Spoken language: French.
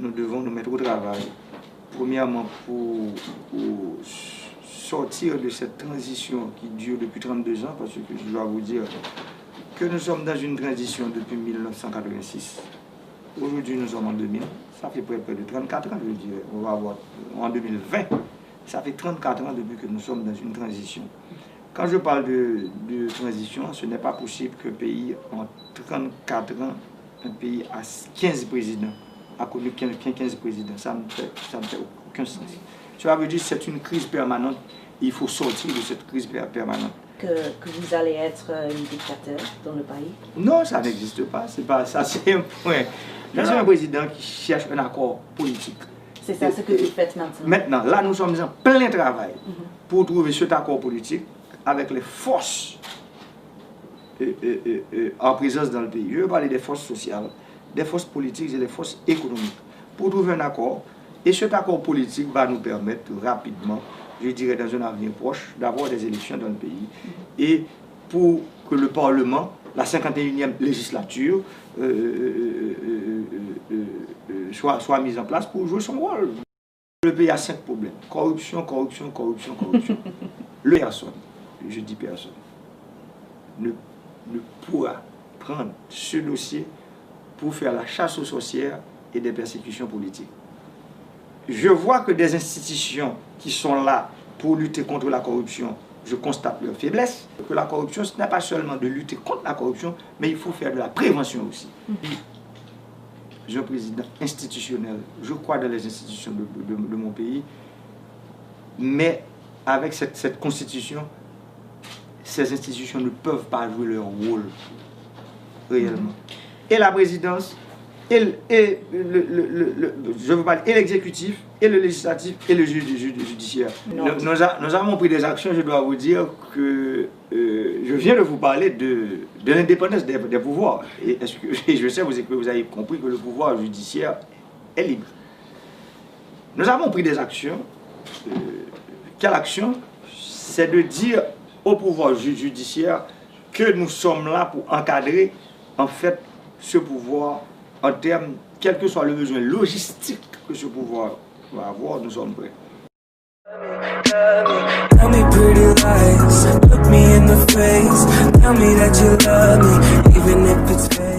nous devons nous mettre au travail. Premièrement, pour sortir de cette transition qui dure depuis 32 ans, parce que je dois vous dire que nous sommes dans une transition depuis 1986. Aujourd'hui, nous sommes en 2000. Ça fait près de 34 ans, je dirais. On va avoir en 2020. Ça fait 34 ans depuis que nous sommes dans une transition. Quand je parle de transition, ce n'est pas possible qu'un pays, en 34 ans, un pays à 15 présidents, a connu 15 présidents. Ça ne fait aucun sens. Cela veut dire que c'est une crise permanente. Il faut sortir de cette crise permanente. Que vous allez être un dictateur dans le pays? Non, ça n'existe pas. C'est pas ça, c'est un point. C'est un président qui cherche un accord politique. C'est ça ce que vous faites maintenant? Maintenant, là, nous sommes en plein travail pour trouver cet accord politique avec les forces en présence dans le pays. Je veux parler des forces sociales, des forces politiques et des forces économiques pour trouver un accord. Et cet accord politique va nous permettre rapidement, je dirais dans un avenir proche, d'avoir des élections dans le pays. Et pour que le Parlement, la 51e législature, soit mise en place pour jouer son rôle. Le pays a 5 problèmes. Corruption, corruption, corruption, corruption. Le personne, je dis personne, ne pourra prendre ce dossier pour faire la chasse aux sorcières et des persécutions politiques. Je vois que des institutions qui sont là pour lutter contre la corruption, je constate leur faiblesse. Que la corruption, ce n'est pas seulement de lutter contre la corruption, mais il faut faire de la prévention aussi. Je suis un président institutionnel, je crois dans les institutions de mon pays, mais avec cette constitution, ces institutions ne peuvent pas jouer leur rôle réellement. Et la présidence, et l'exécutif, et le législatif, et le judiciaire. Nous avons pris des actions, je dois vous dire que je viens de vous parler de l'indépendance des pouvoirs. Et je sais que vous avez compris que le pouvoir judiciaire est libre. Nous avons pris des actions. Quelle action? C'est de dire au pouvoir judiciaire que nous sommes là pour encadrer en fait ce pouvoir en termes, quel que soit le besoin logistique que ce pouvoir va avoir, nous sommes prêts. Tell me pretty lies, look me in the face, tell me that you love me, even if it's fake.